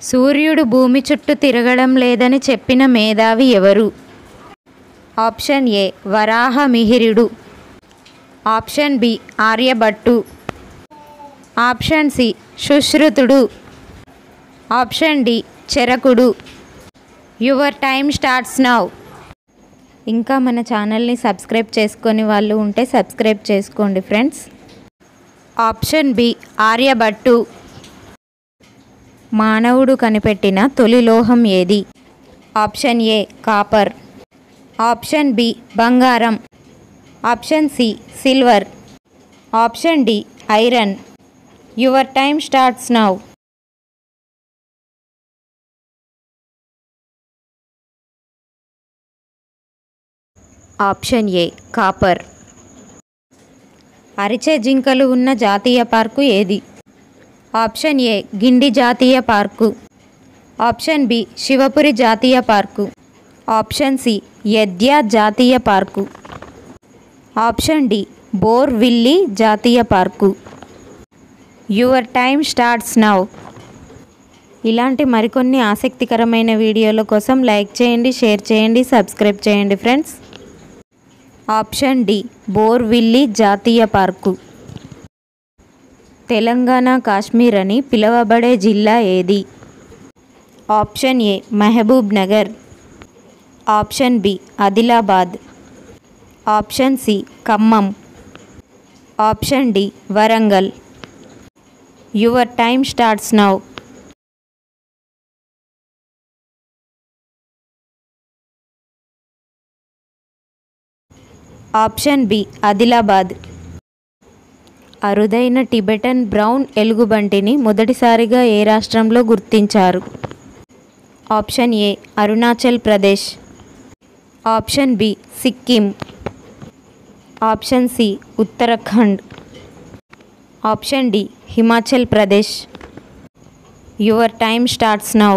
సూర్యుడు భూమి చుట్టూ తిరగడం లేదని చెప్పిన మేధావి ఎవరు? ఆప్షన్ ఏ వరాహమిహిరుడు, option B Aryabhatta, option C సుశ్రుతుడు, ఆప్షన్ డి చరకుడు. Your time starts now. ఇంకా మన ఛానల్ని సబ్స్క్రైబ్ చేసుకొని వాళ్ళు ఉంటే సబ్స్క్రైబ్ చేసుకోండి ఫ్రెండ్స్. Option B Aryabhatta. మానవుడు కనిపెట్టిన తొలి లోహం ఏది? Option A copper, option B బంగారం, option C silver, option D iron. Your time starts now. Option A copper. అరిచే జింకలు ఉన్న జాతీయ పార్కు ఏది? ఆప్షన్ ఏ గిండి జాతీయ పార్కు, ఆప్షన్ బి శివపురి జాతీయ పార్కు, ఆప్షన్ సి యద్య జాతీయ పార్కు, ఆప్షన్ డి బోర్విల్లీ జాతీయ park. Your time starts now. ఇలాంటి మరికొన్ని ఆసక్తికరమైన వీడియోల కోసం లైక్ చేయండి, షేర్ చేయండి, సబ్స్క్రైబ్ చేయండి ఫ్రెండ్స్. ఆప్షన్ డి బోర్విల్లీ జాతీయ పార్కు. తెలంగాణ కాశ్మీర్ అని పిలువబడే జిల్లా ఏది? Option A Mahabub Nagar, option B Adilabad, option C Khammam, option D Warangal. Your time starts now. Option B Adilabad. అరుదైన టిబెటన్ బ్రౌన్ ఎలుగుబంటిని మొదటిసారిగా ఏ రాష్ట్రంలో గుర్తించారు? Option A Arunachal Pradesh, option B Sikkim, option C Uttarakhand, option D Himachal Pradesh. Your time starts now.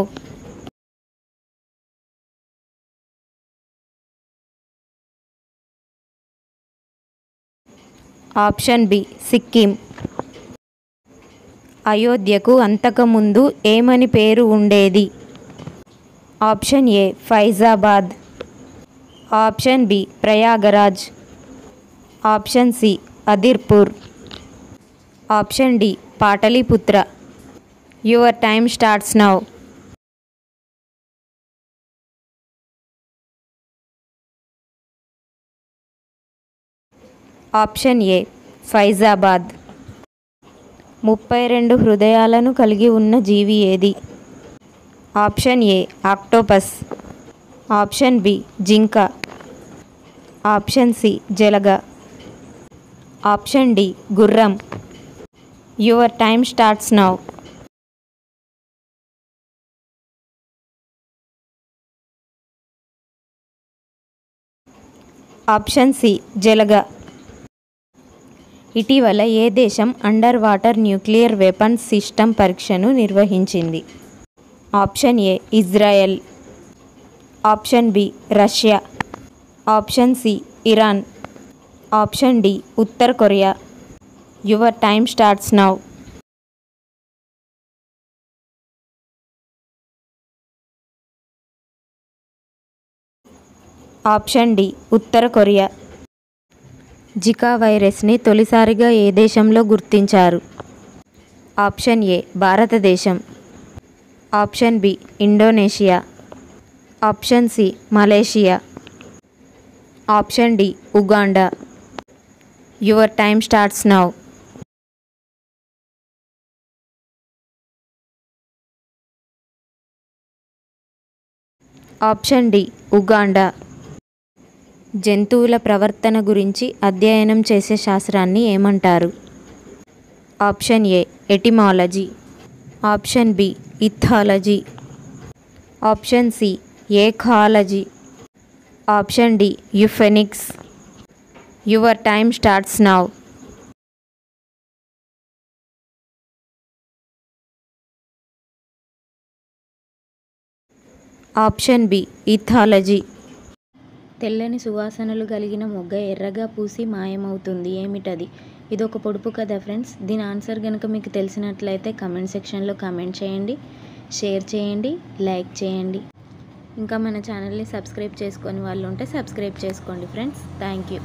Option B Sikkim. అయోధ్యకు అంతకుముందు ఏమని పేరు ఉండేది? Option A Faizabad, option B Prayagraj, option C Adirpur, option D Pataliputra. Your time starts now. Option A Faizabad. 32 హృదయాలను కలిగి ఉన్న జీవి ఏది? Option A octopus, option B జింక, ఆప్షన్ సి జలగ, ఆప్షన్ డి గుర్రం. Your time starts now. Option C జలగ. ఇటీవల ఏ దేశం under water nuclear weapons system పరీక్షను నిర్వహించింది? Option A Israel, option B Russia, option C Iran, option D ఉత్తర కొరియా. Your time starts now. Option D ఉత్తర కొరియా. జికా వైరస్ని తొలిసారిగా ఏ దేశంలో గుర్తించారు? ఆప్షన్ ఏ భారతదేశం, option B Indonesia, option C Malaysia, option D Uganda. Your time starts now. Option D Uganda. జంతువుల ప్రవర్తన గురించి అధ్యయనం చేసే శాస్త్రాన్ని ఏమంటారు? Option A etymology, option B ethology, option C ecology, option D euphenics. Your time starts now. Option B ethology. తెల్లని సువాసనలు కలిగిన మొగ్గ ఎర్రగా పూసి మాయమవుతుంది, ఏమిటది? ఇదొక పొడుపు కథ ఫ్రెండ్స్. దీని ఆన్సర్ కనుక మీకు తెలిసినట్లయితే కమెంట్ సెక్షన్లో కమెంట్ చేయండి. షేర్ చేయండి, లైక్ చేయండి. ఇంకా మన ఛానల్ని సబ్స్క్రైబ్ చేసుకొని వాళ్ళు ఉంటే సబ్స్క్రైబ్ చేసుకోండి ఫ్రెండ్స్. Thank you.